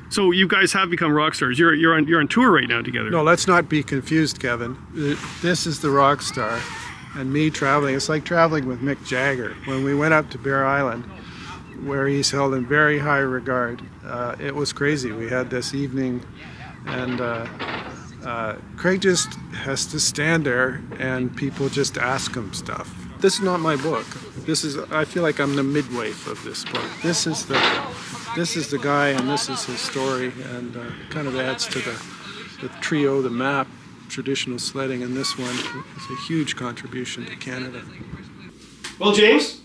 So you guys have become rock stars. You're on tour right now together. No, let's not be confused, Kevin. This is the rock star, and me traveling. It's like traveling with Mick Jagger. When we went up to Bear Island, where he's held in very high regard, it was crazy. We had this evening, and Craig just has to stand there, and people just ask him stuff. This is not my book. I feel like I'm the midwife of this book. This is the guy, and this is his story, and kind of adds to the trio, the map, traditional sledding, and this one is a huge contribution to Canada. Well, James,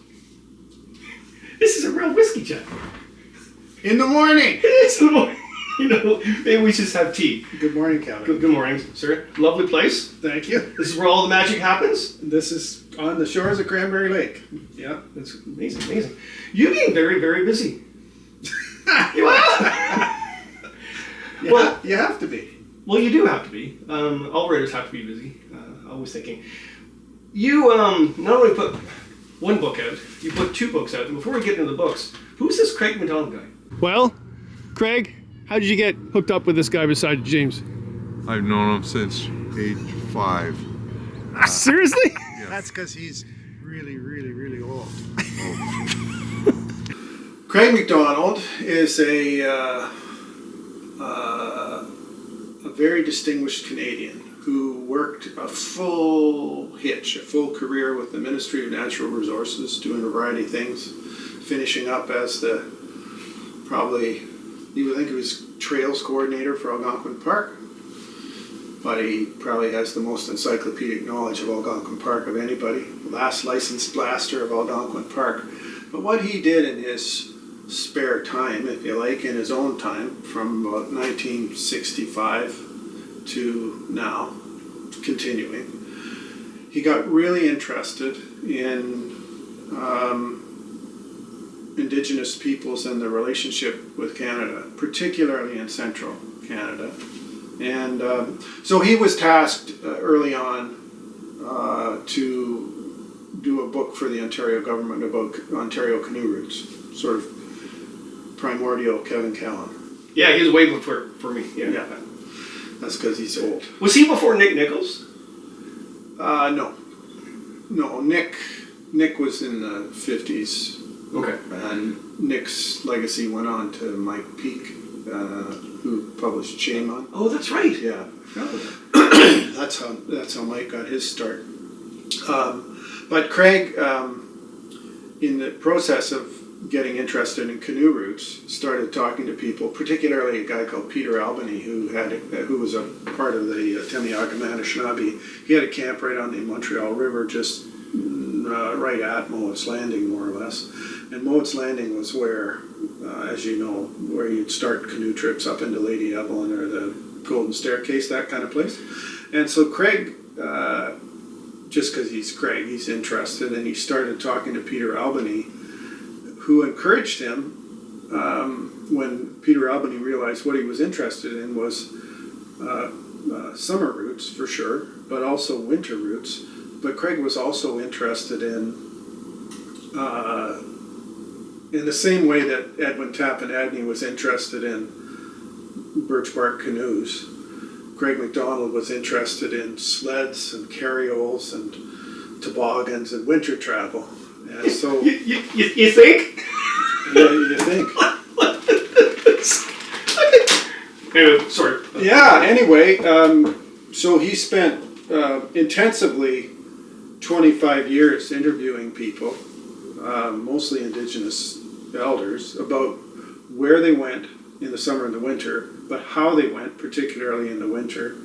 this is a real whiskey chat. In the morning! It's the morning. You know, maybe we just have tea. Good morning, Kevin. Good morning, sir. Lovely place. Thank you. This is where all the magic happens. This is on the shores of Cranberry Lake. Yeah, that's amazing. You've been very, very busy. You are. Well, you have to be. Well, you do have to be. All writers have to be busy. Always thinking. You not only put one book out, you put two books out. And before we get into the books, who's this Craig McDonald guy? Well, Craig, how did you get hooked up with this guy besides James? I've known him since age 5. Seriously? Yeah. That's because he's really, really, really old. Craig McDonald is a very distinguished Canadian who worked a full career with the Ministry of Natural Resources, doing a variety of things, finishing up as you would think he was trails coordinator for Algonquin Park, but he probably has the most encyclopedic knowledge of Algonquin Park of anybody, last licensed blaster of Algonquin Park. But what he did in his spare time, if you like, in his own time, from about 1965 to now, continuing, he got really interested in Indigenous peoples and their relationship with Canada, particularly in central Canada. And so he was tasked early on to do a book for the Ontario government about Ontario canoe routes, sort of primordial Kevin Callan. Yeah, he was way before for me. Yeah. That's because he's old. Was he before Nick Nichols? No, Nick was in the 50s. Okay. And Nick's legacy went on to Mike Peake, who published Shame On. Oh, that's right. Yeah. That's how Mike got his start. But Craig, in the process of getting interested in canoe routes, started talking to people, particularly a guy called Peter Albany, who was a part of the Temiaga Anishinaabe. He had a camp right on the Montreal River, just right at Moat's Landing, more or less. And Moat's Landing was where, as you know, where you'd start canoe trips up into Lady Evelyn or the Golden Staircase, that kind of place. And so Craig, just because he's Craig, he's interested, and he started talking to Peter Albany, who encouraged him when Peter Albany realized what he was interested in was summer routes, for sure, but also winter routes. But Craig was also interested in the same way that Edwin Tappan-Adney was interested in birch bark canoes. Craig McDonald was interested in sleds and carrioles and toboggans and winter travel. And so you think? Yeah, you think? Anyway, sorry. Yeah. Anyway, so he spent intensively 25 years interviewing people, mostly Indigenous elders, about where they went in the summer and the winter, but how they went, particularly in the winter.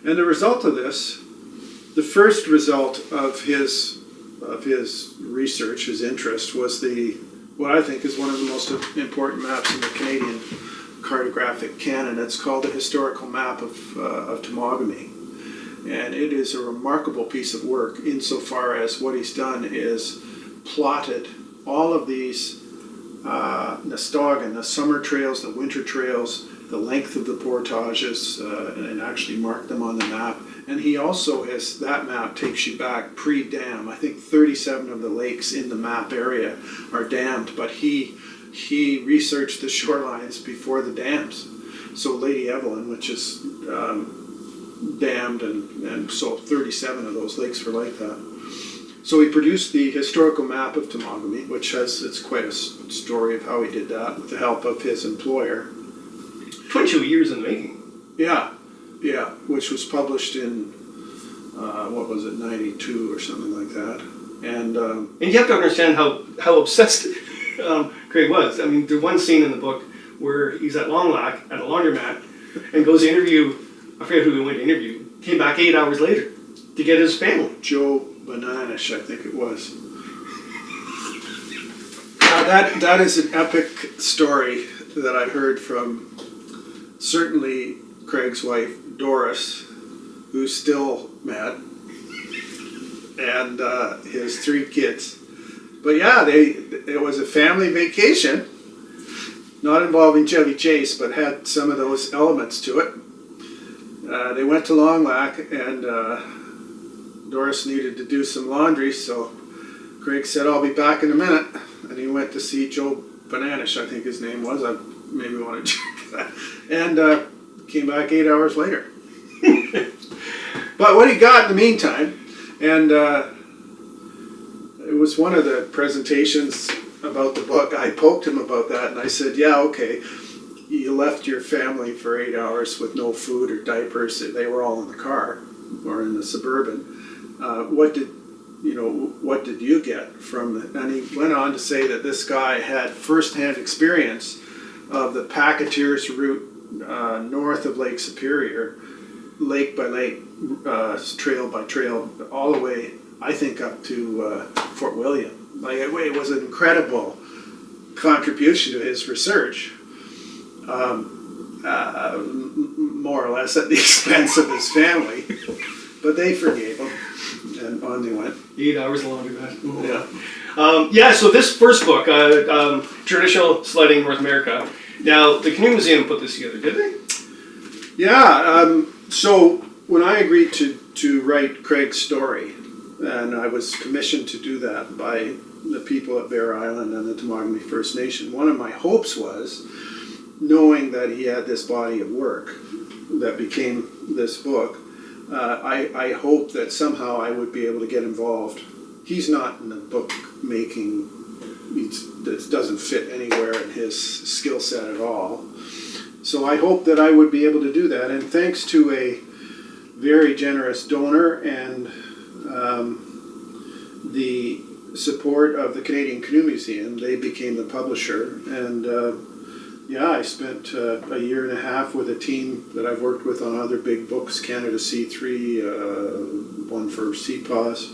And the result of this, the first result of his research, his interest, was what I think is one of the most important maps in the Canadian cartographic canon. It's called the Historical Map of Temagami. And it is a remarkable piece of work insofar as what he's done is plotted all of these Nastagan, the summer trails, the winter trails, the length of the portages, and actually marked them on the map. And he also has, that map takes you back pre-dam. I think 37 of the lakes in the map area are dammed, but he researched the shorelines before the dams. So Lady Evelyn, which is dammed, and so 37 of those lakes were like that. So he produced the historical map of Temagami, which it's quite a story of how he did that with the help of his employer. 22 years in the making. Yeah, which was published in, 92 or something like that. And you have to understand how obsessed Craig was. I mean, there's one scene in the book where he's at Long Lac at a laundromat and goes to interview, I forget who he went to interview, came back 8 hours later to get his family. Joe Bananish, I think it was. That is an epic story that I heard from certainly Craig's wife, Doris, who's still mad, and his 3 kids. But yeah, it was a family vacation, not involving Chevy Chase, but had some of those elements to it. They went to Long Lac, and Doris needed to do some laundry, so Craig said, "I'll be back in a minute." And he went to see Joe Bananish, I think his name was. I maybe want to check that. And came back 8 hours later. But what he got in the meantime, and it was one of the presentations about the book, I poked him about that, and I said, "Yeah, okay, you left your family for 8 hours with no food or diapers. They were all in the car or in the Suburban. What did you get from it?" And he went on to say that this guy had firsthand experience of the Packeteers route north of Lake Superior, lake by lake, trail by trail, all the way, I think, up to Fort William. Like, it was an incredible contribution to his research, more or less at the expense of his family. But they forgave him, and on they went. 8 hours longer than that. Yeah. So this first book, Traditional Sledding North America. Now, the Canoe Museum put this together, did they? Yeah. So when I agreed to write Craig's story, and I was commissioned to do that by the people at Bear Island and the Temagami First Nation, one of my hopes was, knowing that he had this body of work that became this book, I hoped that somehow I would be able to get involved. He's not in the book making, it doesn't fit anywhere in his skill set at all. So I hoped that I would be able to do that, and thanks to a very generous donor and the support of the Canadian Canoe Museum, they became the publisher. And I spent a year and a half with a team that I've worked with on other big books, Canada C3, one for CPAWS,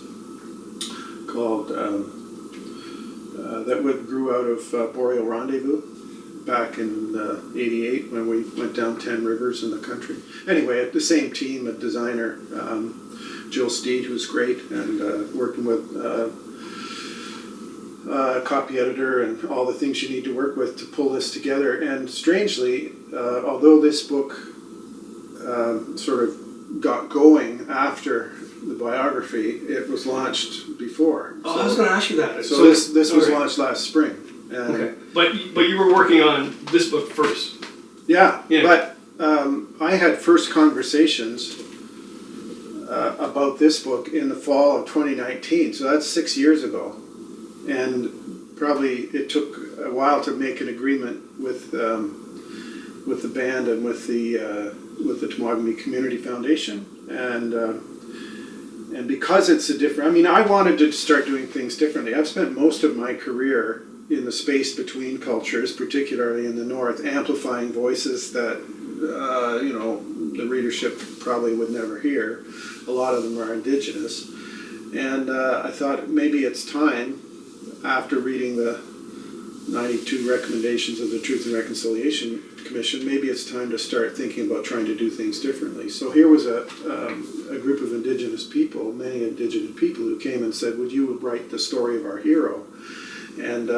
called that grew out of Boreal Rendezvous back in '88 when we went down 10 rivers in the country. Anyway, the same team, a designer, Jill Steed, who's great, and working with copy editor and all the things you need to work with to pull this together. And strangely, although this book sort of got going after the biography, it was launched before. Oh, I was going to ask you that. So this was launched last spring. And okay, but you were working on this book first. Yeah. But I had first conversations about this book in the fall of 2019, so that's 6 years ago. And probably it took a while to make an agreement with the band and with the Temagami Community Foundation, and because it's a different. I mean, I wanted to start doing things differently. I've spent most of my career in the space between cultures, particularly in the North, amplifying voices that the readership probably would never hear. A lot of them are Indigenous, and I thought maybe it's time, after reading the 92 recommendations of the Truth and Reconciliation Commission, maybe it's time to start thinking about trying to do things differently. So here was a group of Indigenous people, many Indigenous people, who came and said, "Would you write the story of our hero?" And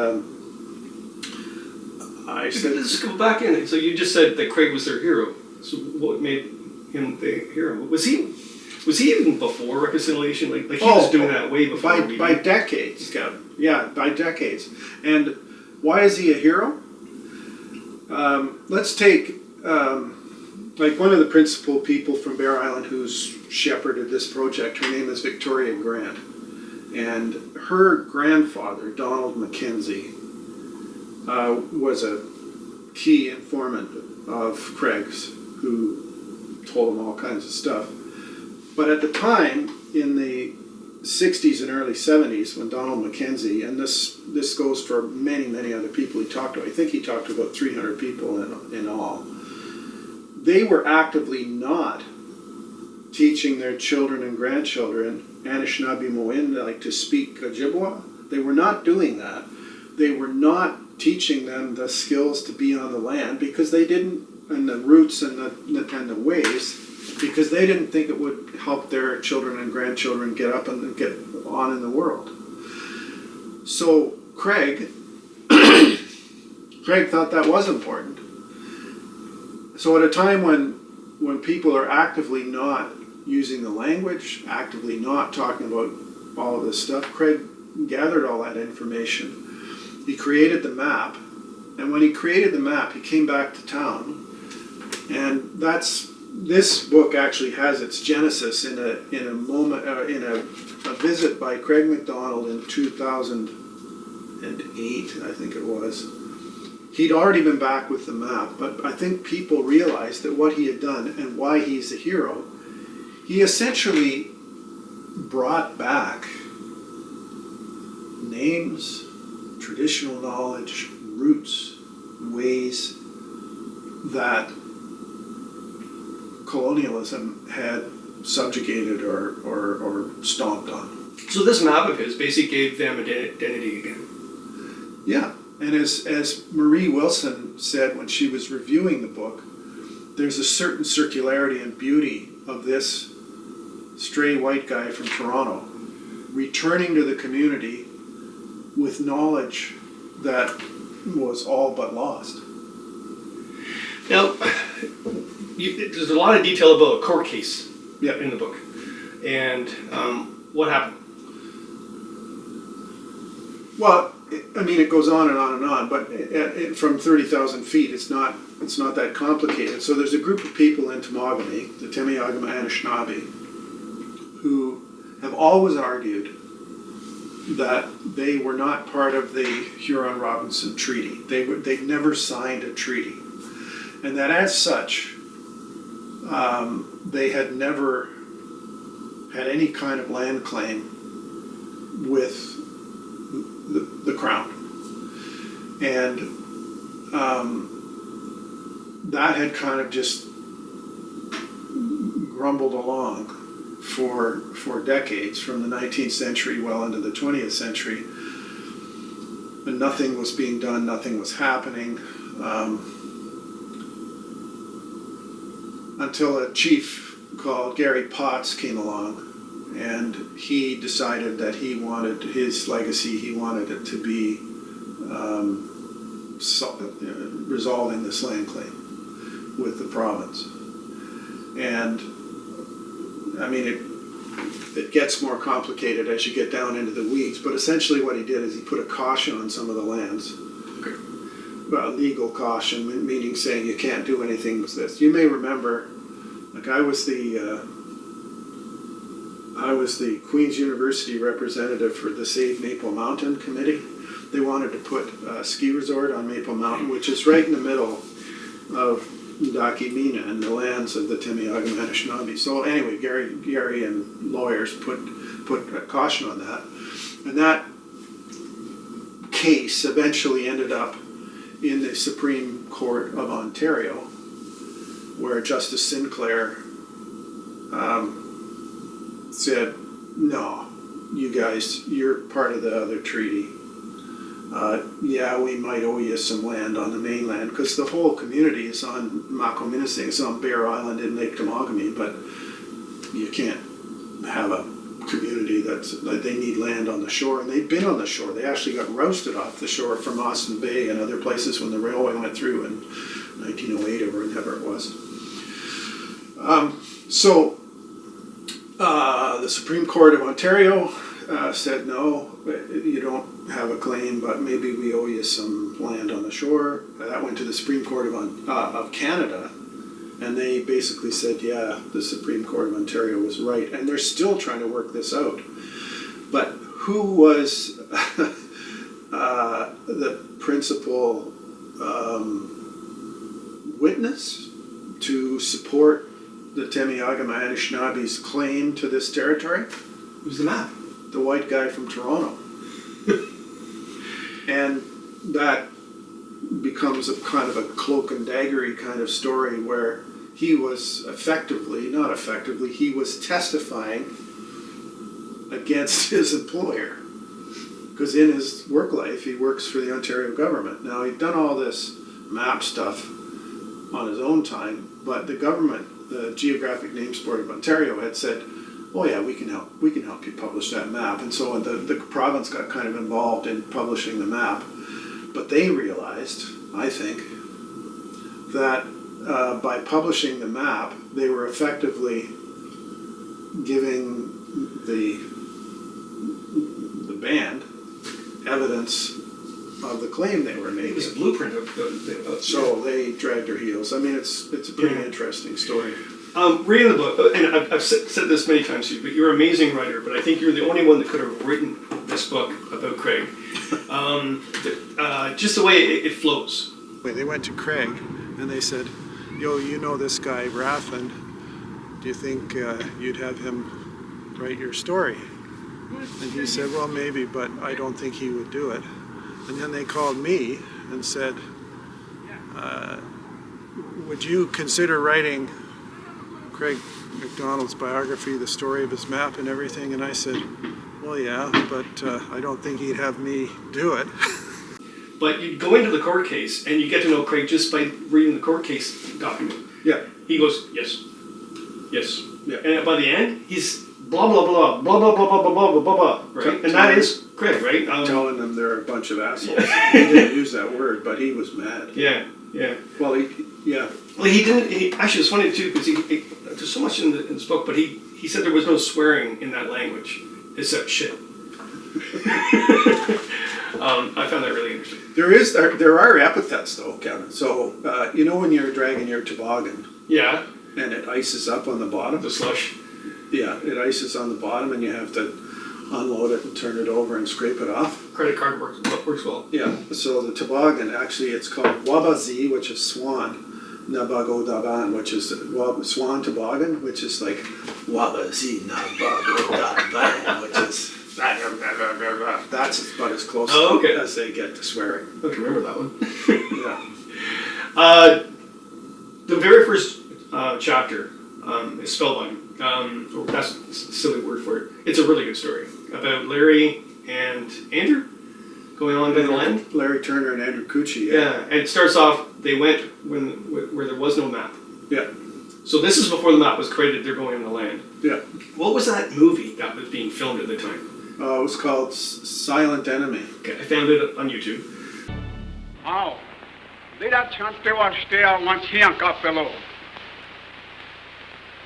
I said, "Let's go back in." So you just said that Craig was their hero. So what made him the hero? Was he even before reconciliation? Like he was doing that way before. By decades, Gavin. Yeah, by decades. And why is he a hero? Let's take like one of the principal people from Bear Island who's shepherded this project, her name is Victoria Grant. And her grandfather, Donald Mackenzie, was a key informant of Craig's, who told him all kinds of stuff. But at the time, in the 60s and early 70s, when Donald Mackenzie, and this goes for many, many other people he talked to, I think he talked to about 300 people in all, they were actively not teaching their children and grandchildren Anishinaabe like to speak Ojibwa. They were not doing that. They were not teaching them the skills to be on the land because they didn't, and the roots and the ways, because they didn't think it would help their children and grandchildren get up and get on in the world. So Craig thought that was important. So at a time when people are actively not using the language, actively not talking about all of this stuff, Craig gathered all that information. He created the map, and when he created the map, he came back to town, and this book actually has its genesis in a visit by Craig McDonald in 2008, I think it was. He'd already been back with the map, but I think people realized that what he had done and why he's a hero, he essentially brought back names, traditional knowledge, roots, ways that colonialism had subjugated or stomped on. So this map of his basically gave them identity again. Yeah, and as Marie Wilson said when she was reviewing the book, there's a certain circularity and beauty of this stray white guy from Toronto returning to the community with knowledge that was all but lost. Now, there's a lot of detail about a court case in the book. And what happened? Well, it goes on and on and on, but from 30,000 feet, it's not that complicated. So there's a group of people in Temagami, the Temiagama Anishinaabe, who have always argued that they were not part of the Huron-Robinson Treaty. They'd never signed a treaty. And that as such, they had never had any kind of land claim with the Crown. And that had kind of just grumbled along for decades, from the 19th century well into the 20th century. And nothing was being done, nothing was happening. Until a chief called Gary Potts came along, and he decided that he wanted his legacy, he wanted it to be resolving this land claim with the province. And it gets more complicated as you get down into the weeds, but essentially what he did is he put a caution on some of the lands. Okay. Legal caution, meaning saying you can't do anything with this. You may remember, like I was the Queen's University representative for the Save Maple Mountain Committee. They wanted to put a ski resort on Maple Mountain, which is right in the middle of Dakimina and the lands of the Temiagama Anishinaabe. So anyway, Gary and lawyers put a caution on that. And that case eventually ended up in the Supreme Court of Ontario, where Justice Sinclair said, no, you guys, you're part of the other treaty. We might owe you some land on the mainland, because the whole community is on Makominasing, it's on Bear Island in Lake Temagami, but you can't have a community they need land on the shore, and they've been on the shore. They actually got roasted off the shore from Austin Bay and other places when the railway went through in 1908 or whenever it was. The Supreme Court of Ontario said, no, you don't have a claim, but maybe we owe you some land on the shore. That went to the Supreme Court of Canada, and they basically said, yeah, the Supreme Court of Ontario was right, and they're still trying to work this out. But who was the principal witness to support the Temiagama Anishinabe's claim to this territory? Who's the map? The white guy from Toronto. And that becomes a kind of a cloak and daggery kind of story where he was he was testifying against his employer. Because in his work life, he works for the Ontario government. Now, he'd done all this map stuff on his own time, but the government, the Geographic Names Board of Ontario, had said, oh yeah, we can help you publish that map. And so the province got kind of involved in publishing the map. But they realized, I think, that by publishing the map, they were effectively giving the band evidence of the claim they were making. It was a blueprint of So they dragged their heels. I mean, it's a pretty interesting story. Reading the book, and I've said this many times to you, but you're an amazing writer, but I think you're the only one that could have written this book about Craig. Just the way it flows. They went to Craig and they said, yo, you know this guy Raffan, do you think you'd have him write your story? And he said, well, maybe, but I don't think he would do it. And then they called me and said, would you consider writing Craig McDonald's biography, the story of his map and everything? And I said, well, yeah, but I don't think he'd have me do it. But you go into the court case and you get to know Craig just by reading the court case document. Yeah. He goes, yes, yes. Yeah. And by the end, he's blah, blah, blah, blah, blah, blah, blah, blah, blah, blah, blah, right? And that is Craig, right? Telling them they're a bunch of assholes. He didn't use that word, but he was mad. Yeah, yeah. Well, he didn't, actually it's funny too, because there's so much in this book, but he said there was no swearing in that language, except shit. I found that really interesting. There are epithets though, Kevin. So you know when you're dragging your toboggan, Yeah. and it ices up on the bottom. The slush. Yeah, it ices on the bottom, and you have to unload it and turn it over and scrape it off. Credit card works well. Yeah. So the toboggan, actually, it's called wabazi, which is swan. Nabago daban, which is swan toboggan, which is like wabazi nabago daban, which is. That's about as close as they get to swearing. I don't remember that one. Yeah. The very first chapter is spellbound. That's a silly word for it. It's a really good story about Larry and Andrew going on by the land. Larry Turner and Andrew Cucci. Yeah, and it starts off, they went where there was no map. Yeah. So this is before the map was created, they're going on the land. Yeah. What was that movie that was being filmed at the time? It was called Silent Enemy. Okay, I found it on YouTube. Oh, dida chante was there once here, fellow.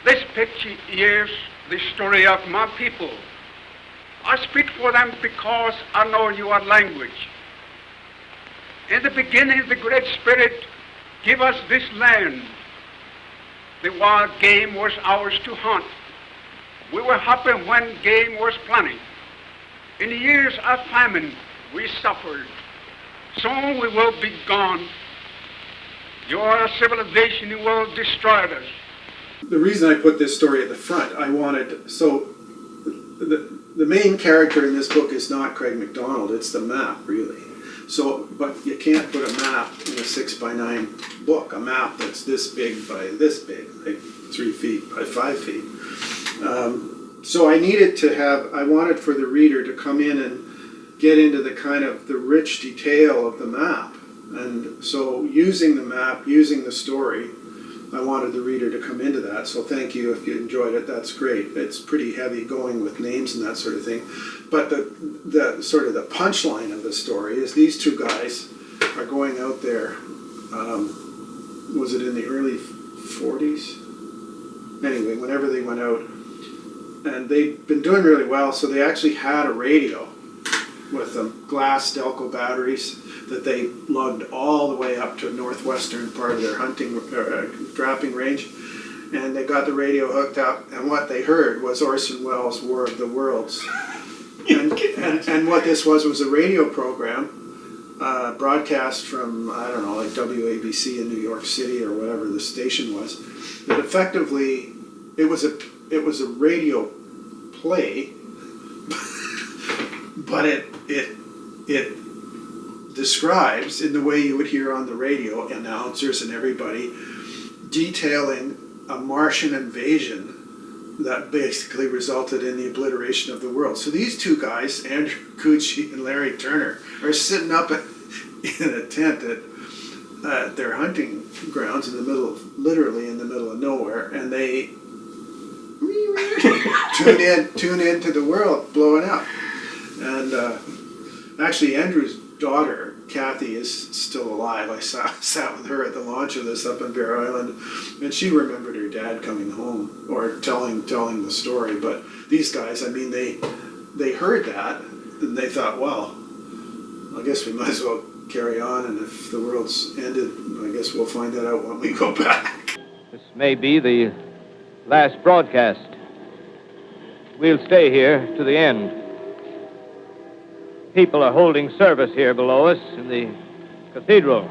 This picture is the story of my people. I speak for them because I know your language. In the beginning, the Great Spirit gave us this land. The wild game was ours to hunt. We were happy when game was plenty. In the years of famine, we suffered. Soon we will be gone. Your civilization will destroy us. The reason I put this story at the front, the main character in this book is not Craig McDonald, it's the map, really. So, but you can't put a map in a 6x9 book, a map that's this big by this big, like 3 feet by 5 feet. So I wanted for the reader to come in and get into the kind of the rich detail of the map. And so using the map, using the story, I wanted the reader to come into that. So thank you if you enjoyed it, that's great. It's pretty heavy going with names and that sort of thing. But the sort of the punchline of the story is these two guys are going out there, was it in the early 40s? Anyway, whenever they went out, and they'd been doing really well, so they actually had a radio with them, glass Delco batteries that they lugged all the way up to the northwestern part of their hunting trapping range, and they got the radio hooked up, and what they heard was Orson Welles' War of the Worlds. And what this was a radio program broadcast from, I don't know, like WABC in New York City or whatever the station was, that effectively it was a radio play, but it describes, in the way you would hear on the radio, announcers and everybody detailing a Martian invasion that basically resulted in the obliteration of the world. So these two guys, Andrew Cucci and Larry Turner, are sitting up in a tent at their hunting grounds in the middle, literally in the middle of nowhere, and they tune into the world blowing up. And actually, Andrew's daughter, Kathy, is still alive. I sat with her at the launch of this up in Bear Island, and she remembered her dad coming home or telling the story. But these guys, I mean, they heard that and they thought, well, I guess we might as well carry on, and if the world's ended, I guess we'll find that out when we go back. This may be the last broadcast. We'll stay here to the end. People are holding service here below us in the cathedral.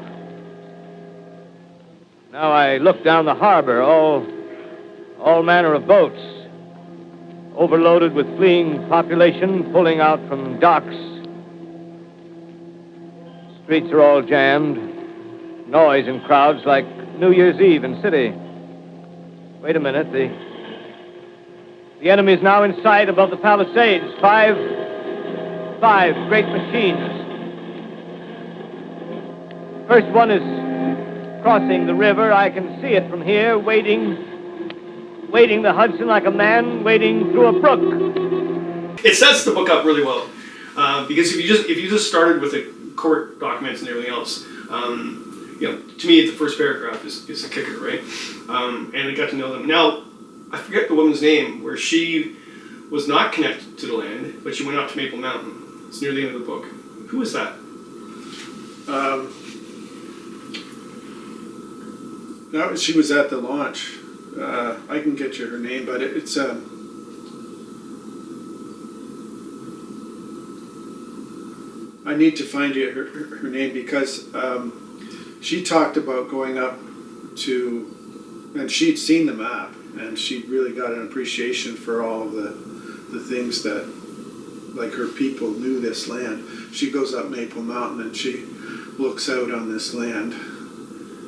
Now I look down the harbor, all manner of boats, overloaded with fleeing population pulling out from docks. Streets are all jammed, noise and crowds like New Year's Eve in city. Wait a minute, the enemy is now in sight above the Palisades. Five great machines. First one is crossing the river. I can see it from here, wading the Hudson like a man wading through a brook. It sets the book up really well, because if you just started with the court documents and everything else, to me the first paragraph is a kicker, right? And I got to know them. Now, I forget the woman's name, where she was not connected to the land, but she went out to Maple Mountain. It's near the end of the book. Who is that? She was at the launch. I can get you her name, but it's I need to find you her name, because she talked about going up to, and she'd seen the map, and she really got an appreciation for all of the things that, like, her people knew this land. She goes up Maple Mountain and she looks out on this land,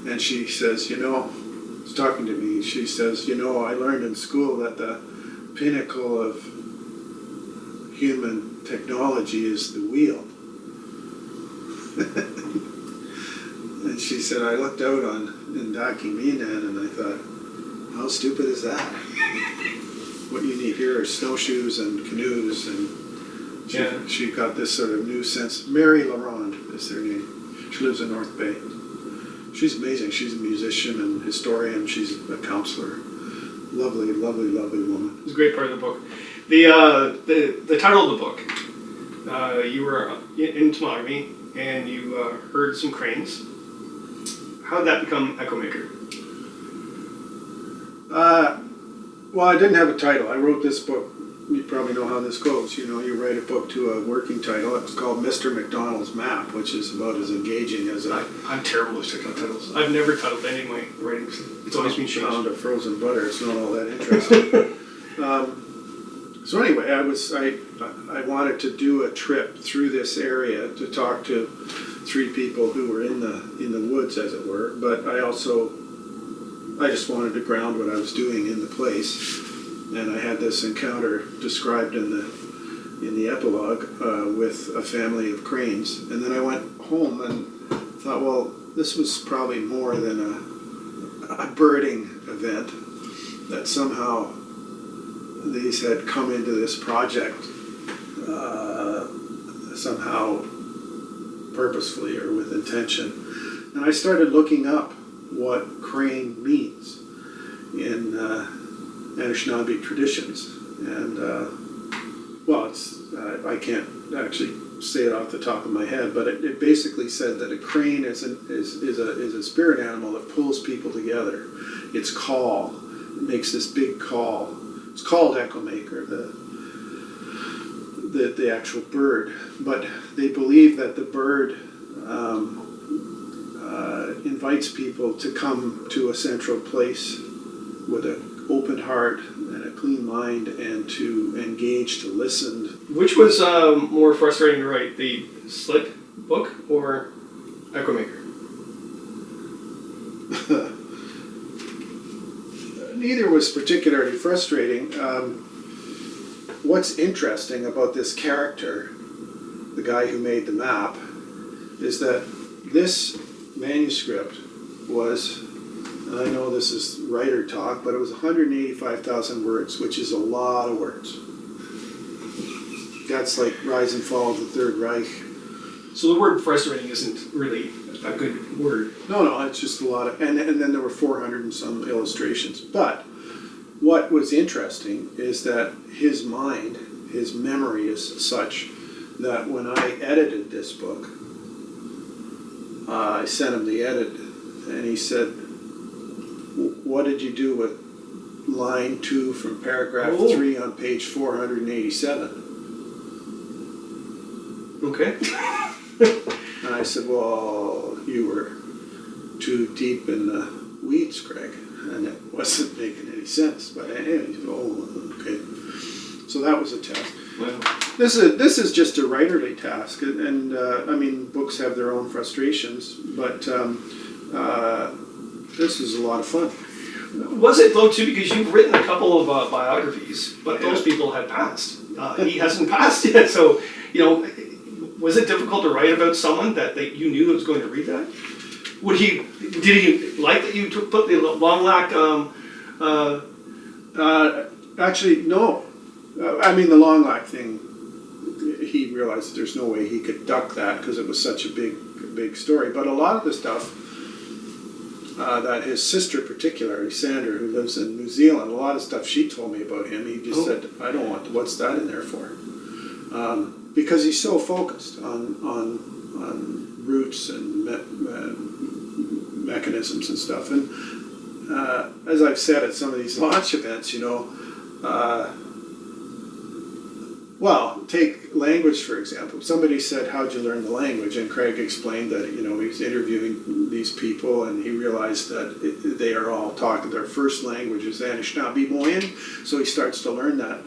and she says, she's talking to me, she says, I learned in school that the pinnacle of human technology is the wheel. And she said, I looked out in Dakiminan and I thought, how stupid is that? What you need here are snowshoes and canoes, and she got this sort of new sense. Mary LaRonde is her name. She lives in North Bay. She's amazing. She's a musician and historian. She's a counselor. Lovely, lovely, lovely woman. It's a great part of the book. The title of the book, you were in tomography and you heard some cranes. How did that become Echo Maker? Well, I didn't have a title. I wrote this book. You probably know how this goes. You write a book to a working title. It's called Mr. MacDonald's Map, which is about as engaging as I'm terrible with titles. I've never titled any of my writings. It's always been changed. Pound of frozen butter. It's not all that interesting. So anyway, I wanted to do a trip through this area to talk to 3 people who were in the woods, as it were. But I just wanted to ground what I was doing in the place. And I had this encounter described in the epilogue with a family of cranes. And then I went home and thought, well, this was probably more than a birding event, that somehow these had come into this project somehow purposefully or with intention. And I started looking up what crane means in Anishinaabe traditions. And well, it's I can't actually say it off the top of my head, but it basically said that a crane is a spirit animal that pulls people together. Its call, it makes this big call. It's called Echo Maker, the actual bird, but they believe that the bird invites people to come to a central place with an open heart and a clean mind, and to engage, to listen. Which was more frustrating to write, the Slit book or Echo Maker? Neither was particularly frustrating. What's interesting about this character, the guy who made the map, is that this manuscript was, and I know this is writer talk, but it was 185,000 words, which is a lot of words. That's like Rise and Fall of the Third Reich. So the word frustrating isn't really a good word. No, it's just a lot of, and then there were 400 and some illustrations. But what was interesting is that his mind, his memory is such that when I edited this book, I sent him the edit, and he said, "What did you do with line 2 from paragraph 3 on page 487?" Okay. And I said, "Well, you were too deep in the weeds, Craig, and it wasn't making any sense." But anyway, he said, "Oh, okay." So that was a test. Well, This is just a writerly task, and I mean, books have their own frustrations, but this is a lot of fun. was it though too, because you've written a couple of biographies, but those people had passed. He hasn't passed yet, so was it difficult to write about someone that you knew was going to read that? Did he like that you put the long lack? Actually, no. I mean, the long lack thing, he realized that there's no way he could duck that because it was such a big story. But a lot of the stuff that his sister, particularly Sandra, who lives in New Zealand, a lot of stuff she told me about him, he just said, "I don't want, what's that in there for?" Because he's so focused on roots and mechanisms and stuff. And as I've said at some of these launch events, well, take language for example. Somebody said, "How'd you learn the language?" And Craig explained that he was interviewing these people, and he realized that they are all talking, their first language is Anishinaabe, so he starts to learn that.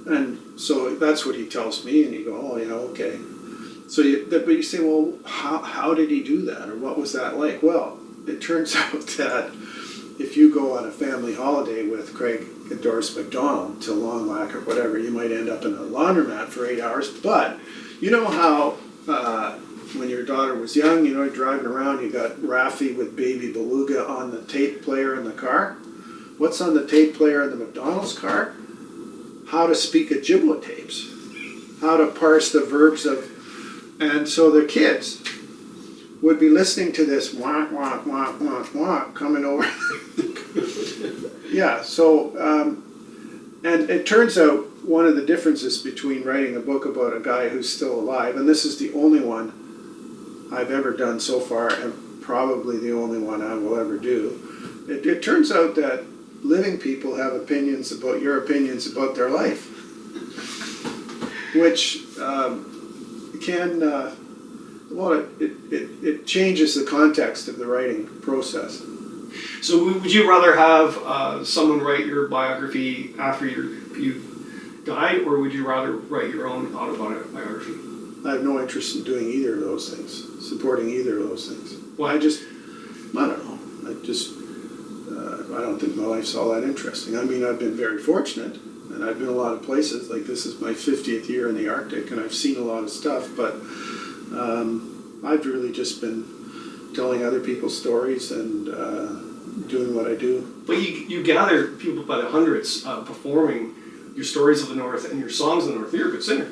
And so that's what he tells me, and you go, "Oh yeah, okay." So but you say, "Well, how did he do that, or what was that like?" Well, it turns out that if you go on a family holiday with Craig and Doris MacDonald to Long Lac or whatever, you might end up in a laundromat for 8 hours. But you know how when your daughter was young, driving around, you got Raffy with Baby Beluga on the tape player in the car. What's on the tape player in the McDonald's car? How to speak Ojibwe tapes, how to parse the verbs of, and so the kids would be listening to this wah, wah, wah, wah, wah, coming over. Yeah, so, and it turns out one of the differences between writing a book about a guy who's still alive, and this is the only one I've ever done so far, and probably the only one I will ever do, it turns out that living people have opinions about your opinions about their life, which it changes the context of the writing process. So would you rather have someone write your biography after you died, or would you rather write your own autobiography? I have no interest in doing either of those things, supporting either of those things. Why? I don't know. I don't think my life's all that interesting. I mean, I've been very fortunate, and I've been a lot of places. Like, this is my 50th year in the Arctic, and I've seen a lot of stuff, but I've really just been telling other people's stories and doing what I do. But you gather people by the hundreds performing your stories of the North and your songs of the North. You're a good singer.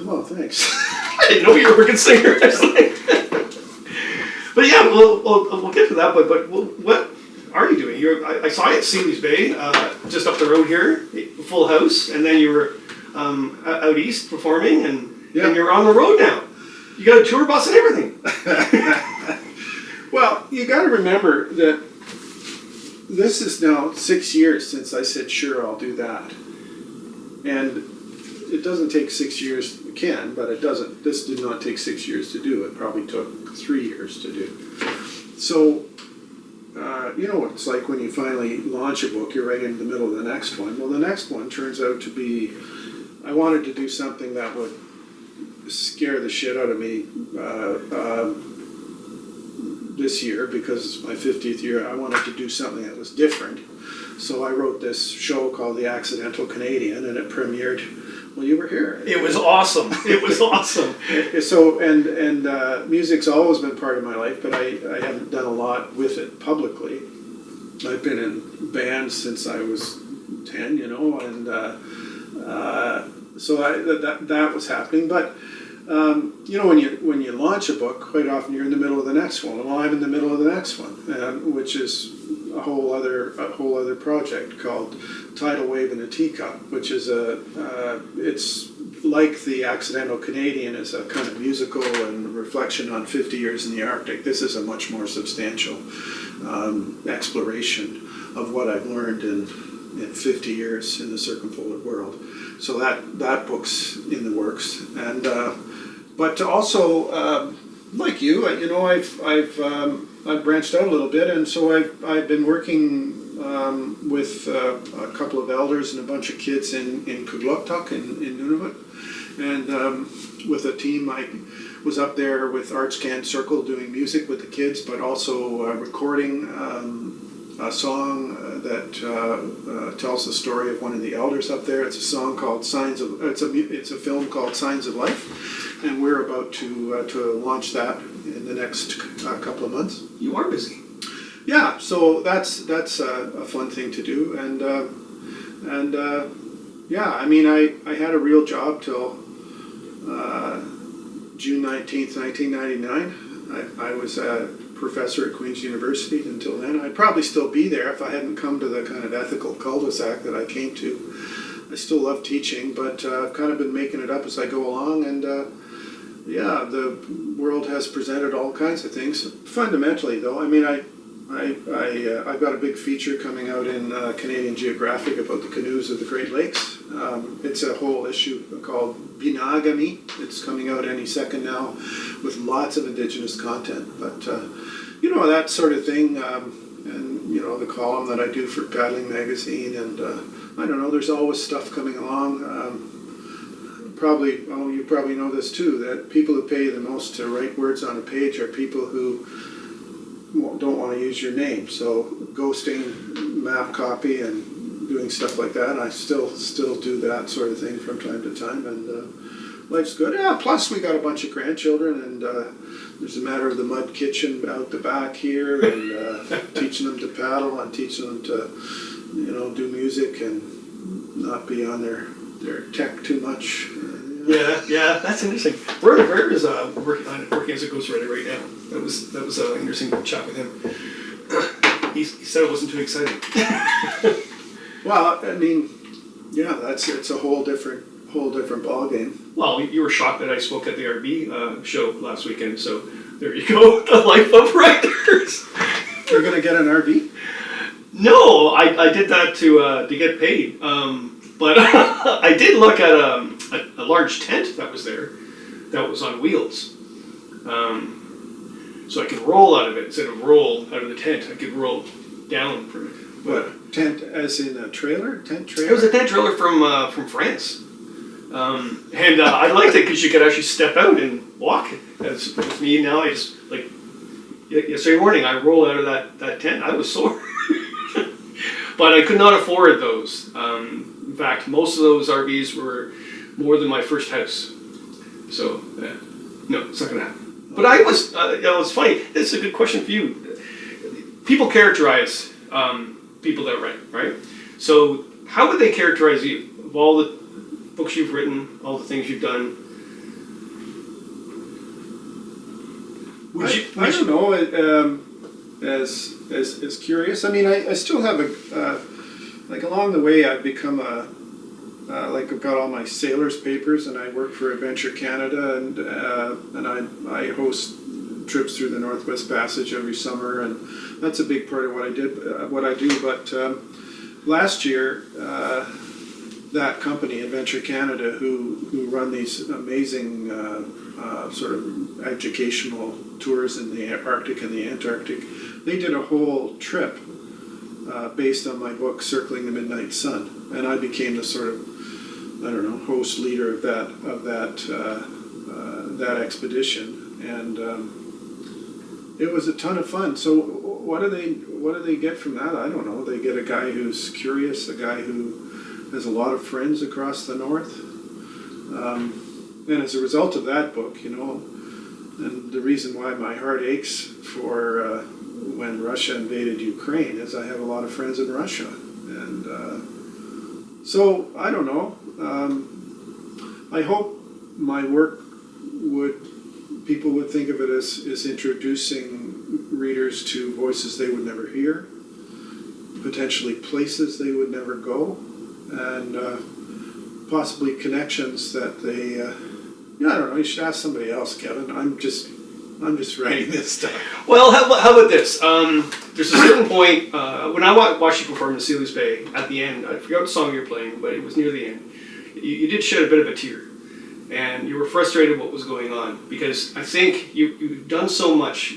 Well, thanks. I didn't know you were a good singer. But yeah, we'll get to that. But what are you doing? I saw you at Sealy's Bay, just up the road here. Full House, and then you were out east performing, and you're on the road now. You got a tour bus and everything. Well, you got to remember that this is now 6 years since I said, sure, I'll do that. And it doesn't take 6 years, it can, but it doesn't. This did not take 6 years to do. It probably took 3 years to do. So, you know what it's like when you finally launch a book, you're right in the middle of the next one. Well, the next one turns out to be, I wanted to do something that would scare the shit out of me this year, because it's my 50th year. I wanted to do something that was different. So I wrote this show called The Accidental Canadian, and it premiered. Well, you were here. It was awesome. It was awesome. So, and music's always been part of my life, but I haven't done a lot with it publicly. I've been in bands since I was 10, you know, and so that was happening. But you know, when you launch a book, quite often you're in the middle of the next one. Well, I'm in the middle of the next one, which is a whole other project called Tidal Wave in a Teacup, which is it's like The Accidental Canadian, is a kind of musical and reflection on 50 years in the Arctic. This is a much more substantial exploration of what I've learned in 50 years in the circumpolar world. So that book's in the works, and but also like you know, I've branched out a little bit, and so I've been working with a couple of elders and a bunch of kids in Kugluktuk in Nunavut, and with a team. I was up there with Artscan Circle doing music with the kids, but also recording a song that tells the story of one of the elders up there. It's a song called Signs of. It's a film called Signs of Life, and we're about to launch that in the next couple of months. You are busy. Yeah, so that's a fun thing to do, and yeah, I mean, I had a real job till June 19th, 1999. I was a professor at Queen's University until then. I'd probably still be there if I hadn't come to the kind of ethical cul-de-sac that I came to. I still love teaching, but I've kind of been making it up as I go along, and yeah, the world has presented all kinds of things. Fundamentally, though, I mean, I've got a big feature coming out in Canadian Geographic about the canoes of the Great Lakes. It's a whole issue called Binagami. It's coming out any second now with lots of Indigenous content. But, you know, that sort of thing, and, you know, the column that I do for Paddling Magazine, and I don't know, there's always stuff coming along. You probably know this too, that people who pay the most to write words on a page are people who don't want to use your name. So ghosting, map copy, and doing stuff like that. I still do that sort of thing from time to time, and life's good. Yeah, plus we got a bunch of grandchildren, and there's a matter of the mud kitchen out the back here, and teaching them to paddle and teaching them to, you know, do music and not be on their tech too much. Yeah, that's interesting. Werner is working as a ghostwriter right now. That was an interesting chat with him. He said it wasn't too exciting. Well, I mean, yeah, it's a whole different ball game. Well, you were shocked that I spoke at the RB show last weekend, so there you go. The life of writers. You're gonna get an RV? No, I did that to get paid. But I did look at a large tent that was there, that was on wheels. So I could roll out of it instead of roll out of the tent. I could roll down from it. What, tent as in a trailer? Tent trailer? It was a tent trailer from France. And I liked it because you could actually step out and walk. As with me now, I just, like, yesterday morning, I rolled out of that tent. I was sore. But I could not afford those. In fact, most of those RVs were more than my first house. So, no, it's not going to happen. But I was, it's funny. This is a good question for you. People characterize people that write, right? So, how would they characterize you? Of all the books you've written, all the things you've done? I don't know. As curious. I mean, I still have like along the way, I've become a like I've got all my sailors papers, and I work for Adventure Canada, and I host trips through the Northwest Passage every summer, and that's a big part of what I do. But last year, that company, Adventure Canada, who run these amazing sort of educational tours in the Arctic and the Antarctic, they did a whole trip based on my book Circling the Midnight Sun, and I became the sort of, I don't know, host leader of that expedition, and it was a ton of fun. So what do they get from that? I don't know. They get a guy who's curious, a guy who has a lot of friends across the north, and as a result of that book, and the reason why my heart aches for when Russia invaded Ukraine is I have a lot of friends in Russia, and so I don't know. I hope my work people would think of it as introducing readers to voices they would never hear, potentially places they would never go, and possibly connections that they. I don't know. You should ask somebody else, Kevin. I'm just writing this stuff. Well, how about this? There's a certain point when I watched you perform in Sealy's Bay. At the end, I forgot what song you were playing, but it was near the end. You did shed a bit of a tear, and you were frustrated what was going on, because I think you've done so much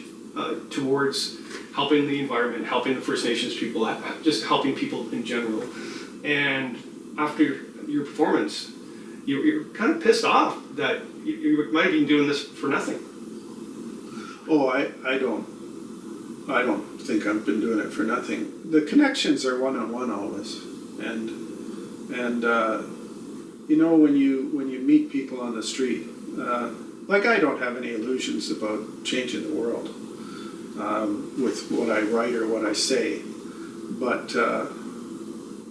towards helping the environment, helping the First Nations people, just helping people in general. And after your performance, you're kind of pissed off that you might have been doing this for nothing. Oh, I don't think I've been doing it for nothing. The connections are one-on-one always, and when you meet people on the street, like I don't have any illusions about changing the world with what I write or what I say, but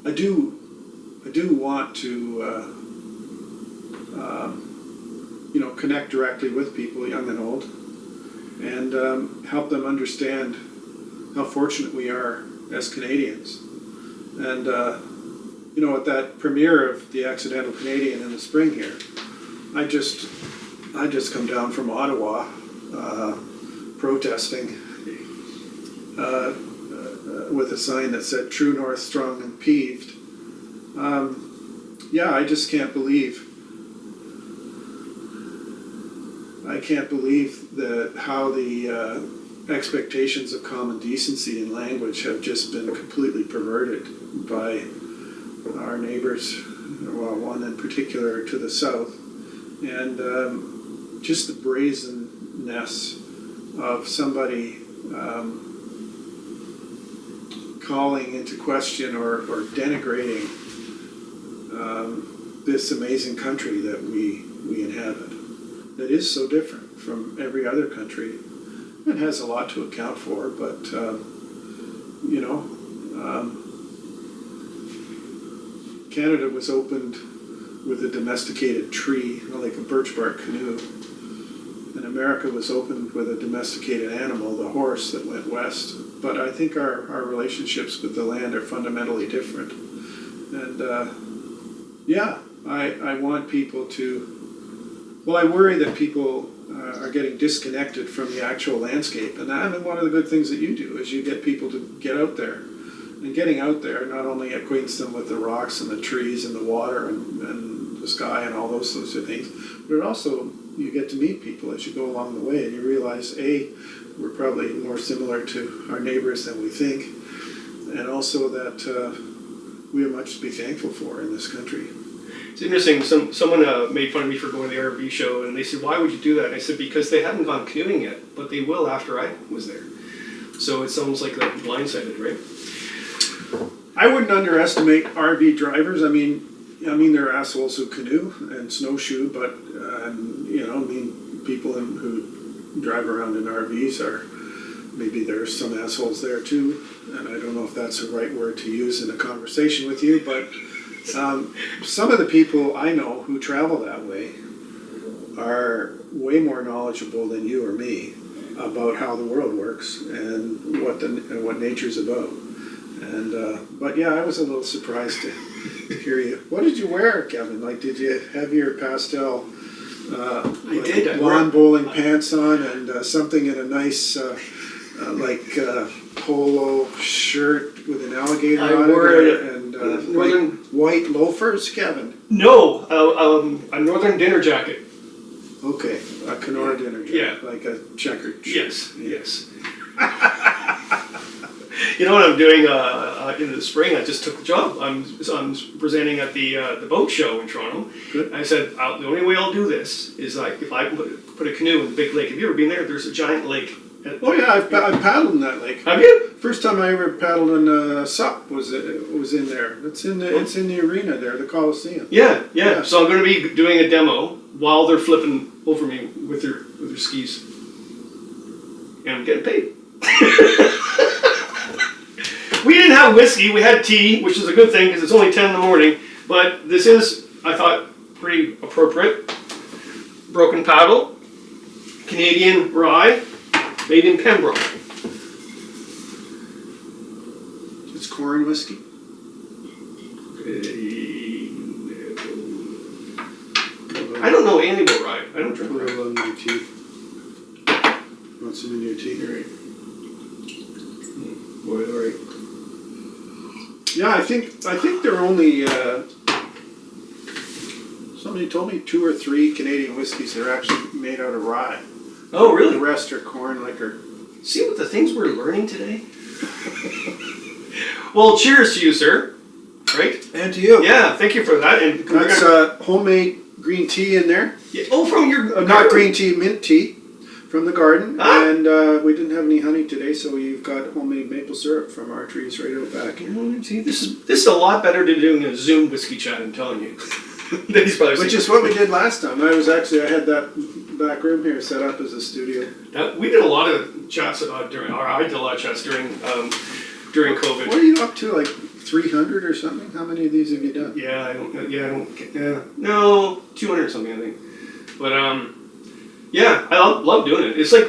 I do want to connect directly with people, young and old, and help them understand how fortunate we are as Canadians. And at that premiere of The Accidental Canadian in the spring here, I just come down from Ottawa protesting with a sign that said "True North, Strong and Peeved." I just can't believe. I can't believe how the expectations of common decency in language have just been completely perverted by our neighbors, well, one in particular to the south, and just the brazenness of somebody calling into question or denigrating this amazing country that we inhabit, that is so different from every other country. It has a lot to account for, but Canada was opened with a domesticated tree, like a birch bark canoe, and America was opened with a domesticated animal, the horse, that went west. But I think our relationships with the land are fundamentally different, and I want people to. Well, I worry that people are getting disconnected from the actual landscape, and one of the good things that you do is you get people to get out there. And getting out there not only acquaints them with the rocks and the trees and the water and the sky and all those sorts of things, but it also, you get to meet people as you go along the way, and you realize, A, we're probably more similar to our neighbors than we think, and also that we have much to be thankful for in this country. It's interesting, someone made fun of me for going to the RV show, and they said, why would you do that? And I said, because they haven't gone canoeing yet, but they will after I was there. So it's almost like they're blindsided, right? I wouldn't underestimate RV drivers. I mean, there are assholes who canoe and snowshoe, but people who drive around in RVs maybe there's some assholes there too, and I don't know if that's the right word to use in a conversation with you, but some of the people I know who travel that way are way more knowledgeable than you or me about how the world works and what nature's about. And but I was a little surprised hear you. What did you wear, Kevin? Like, did you have your pastel I did. lawn bowling pants on and something in a nice polo shirt with an alligator I on wore it a and northern- white loafers, Kevin? No, a northern dinner jacket. Okay, a Canoe dinner jacket, Yeah. like a checkered shirt. Yes, yes. You know what I'm doing in the spring? I just took the job. I'm presenting at the boat show in Toronto. Good. I said the only way I'll do this is like if I put a canoe in the big lake. Have you ever been there? There's a giant lake. Oh yeah, I've paddled in that lake. Have you? First time I ever paddled in SUP was in there. It's in the arena there, the Coliseum. Yeah. So I'm going to be doing a demo while they're flipping over me with their skis, and I'm getting paid. We didn't have whiskey. We had tea, which is a good thing because it's only 10 in the morning. But this is, I thought, pretty appropriate. Broken paddle, Canadian rye, made in Pembroke. It's corn whiskey. I don't know anything about rye. I don't drink Put a rye. little in your tea. Want some in your tea? All right. Yeah, I think there are only somebody told me 2 or 3 Canadian whiskeys that are actually made out of rye. Oh, The really? rest are corn liquor. See what the things we're learning today? Well, cheers to you, sir. Right? And to you. Yeah, thank you for that. And That's homemade green tea in there. yeah, oh, from your Not green tea, mint tea from the garden. Ah. And we didn't have any honey today, so you've got homemade maple syrup from our trees right out back. See, this is a lot better than doing a Zoom whiskey chat. I'm telling you. He's probably Which saying, is what we did last time. I had that back room here set up as a studio. we did a lot of chats I did a lot of chats during COVID. What are you up to, like 300 or something? How many of these have you done? Yeah, no, 200 something I think. But yeah, I love doing it. It's like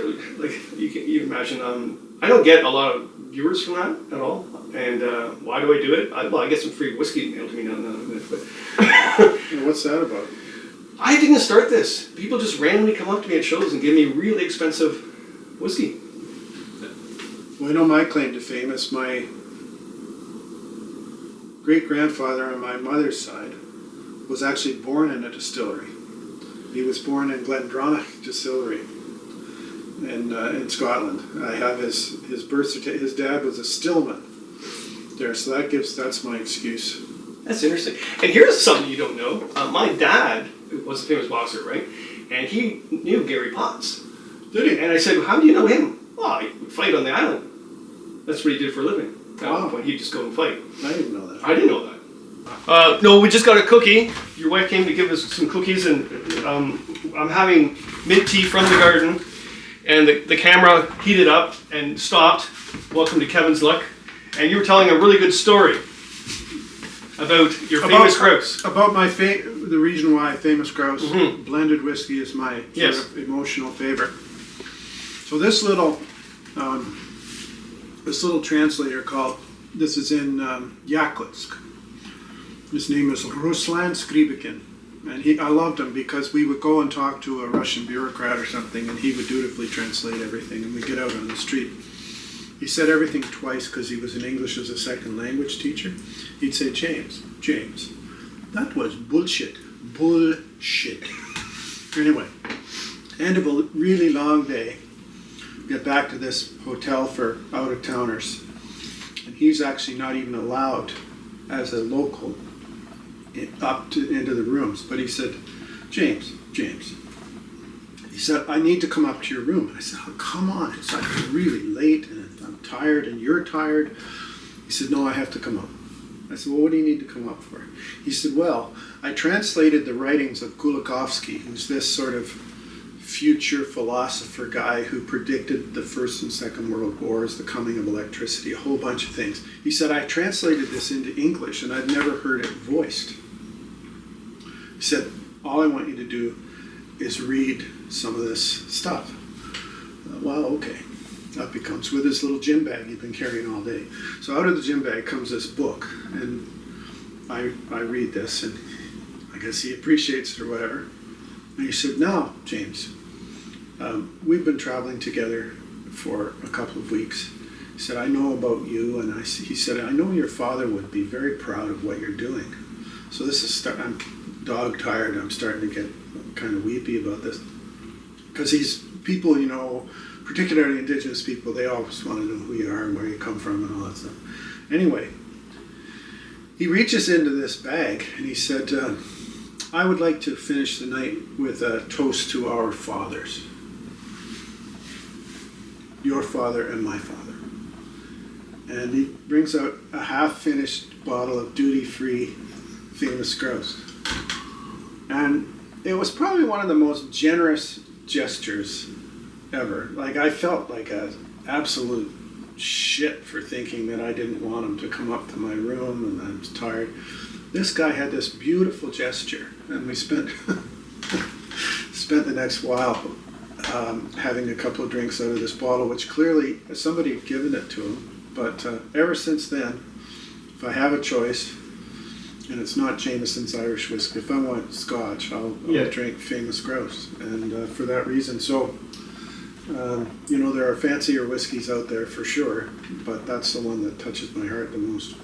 you can imagine. I don't get a lot of viewers from that at all. And why do I do it? I get some free whiskey mailed to me now and then. But What's that about? I didn't start this. People just randomly come up to me at shows and give me really expensive whiskey. Well, I know my claim to fame is my great-grandfather on my mother's side was actually born in a distillery. He was born in Glendronach Distillery in Scotland. I have his birth certificate. His dad was a stillman there, so that's my excuse. That's interesting. And here's something you don't know. My dad was a famous boxer, right? And he knew Gary Potts. Did he? And I said, well, how do you know him? Well, he would fight on the island. That's what he did for a living. At one point, he'd just go and fight. I didn't know that. I didn't know that. No, we just got a cookie. Your wife came to give us some cookies, and I'm having mint tea from the garden. And the camera heated up and stopped. Welcome to Kevin's Luck. And you were telling a really good story about your famous grouse. About the reason why famous grouse blended whiskey is my Yes. sort of emotional favorite. So this little translator this is in Yakutsk. His name is Ruslan Skribikin. And I loved him because we would go and talk to a Russian bureaucrat or something, and he would dutifully translate everything, and we'd get out on the street. He said everything twice because he was an English as a second language teacher. He'd say, James, that was bullshit. Anyway, end of a really long day. Get back to this hotel for out-of-towners. And he's actually not even allowed as a local into the rooms. But he said, James. He said, I need to come up to your room. And I said, oh, come on. It's like really late and I'm tired and you're tired. He said, no, I have to come up. I said, well, what do you need to come up for? He said, well, I translated the writings of Kulikovsky, who's this sort of future philosopher guy who predicted the First and Second World Wars, the coming of electricity, a whole bunch of things. He said, I translated this into English and I've never heard it voiced. He said, all I want you to do is read some of this stuff. Well, okay. Up he comes with his little gym bag he'd been carrying all day. So out of the gym bag comes this book, and I read this, and I guess he appreciates it or whatever. And he said, "Now, James, we've been traveling together for a couple of weeks." He said, "I know about you," and he said, "I know your father would be very proud of what you're doing." So this is I'm dog tired. I'm starting to get kind of weepy about this, because these people, you know, particularly Indigenous people, they always want to know who you are and where you come from and all that stuff. Anyway, he reaches into this bag and he said, "I would like to finish the night with a toast to our fathers. Your father and my father." And he brings out a half-finished bottle of duty-free Famous Grouse. And it was probably one of the most generous gestures ever. Like, I felt like a absolute shit for thinking that I didn't want him to come up to my room and I was tired. This guy had this beautiful gesture, and we spent the next while having a couple of drinks out of this bottle, which clearly somebody had given it to him. But ever since then, if I have a choice, and it's not Jameson's Irish whiskey, if I want Scotch, I'll drink Famous Grouse, and for that reason. So, you know, there are fancier whiskeys out there for sure, but that's the one that touches my heart the most.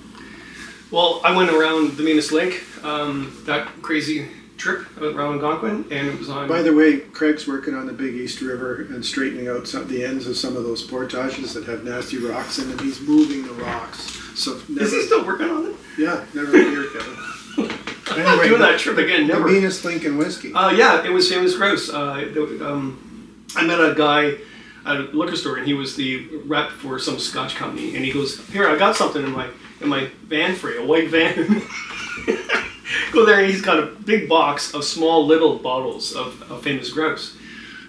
Well, I went around the Venus Lake, that crazy trip around Algonquin, and it was on... By the way, Craig's working on the Big East River and straightening out the ends of some of those portages that have nasty rocks in them. He's moving the rocks. So Is he still working on it? Yeah, never fear, Kevin. I'm not doing that trip again, never. The Venus Link and whiskey. Yeah, it was Famous Grouse. I met a guy at a liquor store, and he was the rep for some Scotch company, and he goes, "Here, I got something in my van for you, a white van." Go there, and he's got a big box of small little bottles of Famous Grouse.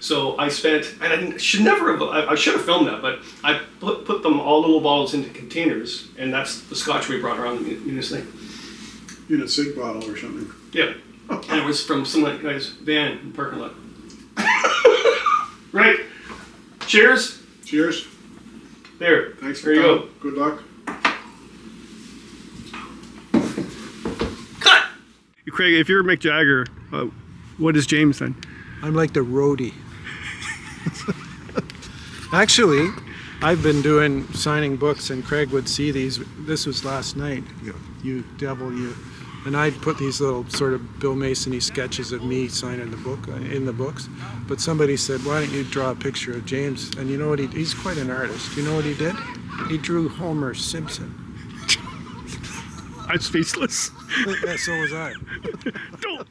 So I spent, and I should have filmed that, but I put them all little bottles into containers, and that's the Scotch we brought around the Venus Lake. In a cig bottle or something. Yeah, and it was from some guy's van in the parking lot. Right. Cheers. Cheers. There. Thanks for there you coming. go. Good luck. Cut. Craig, if you're Mick Jagger, what is James then? I'm like the roadie. Actually, I've been signing books, and Craig would see these. This was last night. Yeah. You devil, you. And I'd put these little sort of Bill Mason-y sketches of me signing the book in the books. But somebody said, "Why don't you draw a picture of James?" And you know what? He's quite an artist. You know what he did? He drew Homer Simpson. I'm speechless. Yeah, so was I. Don't.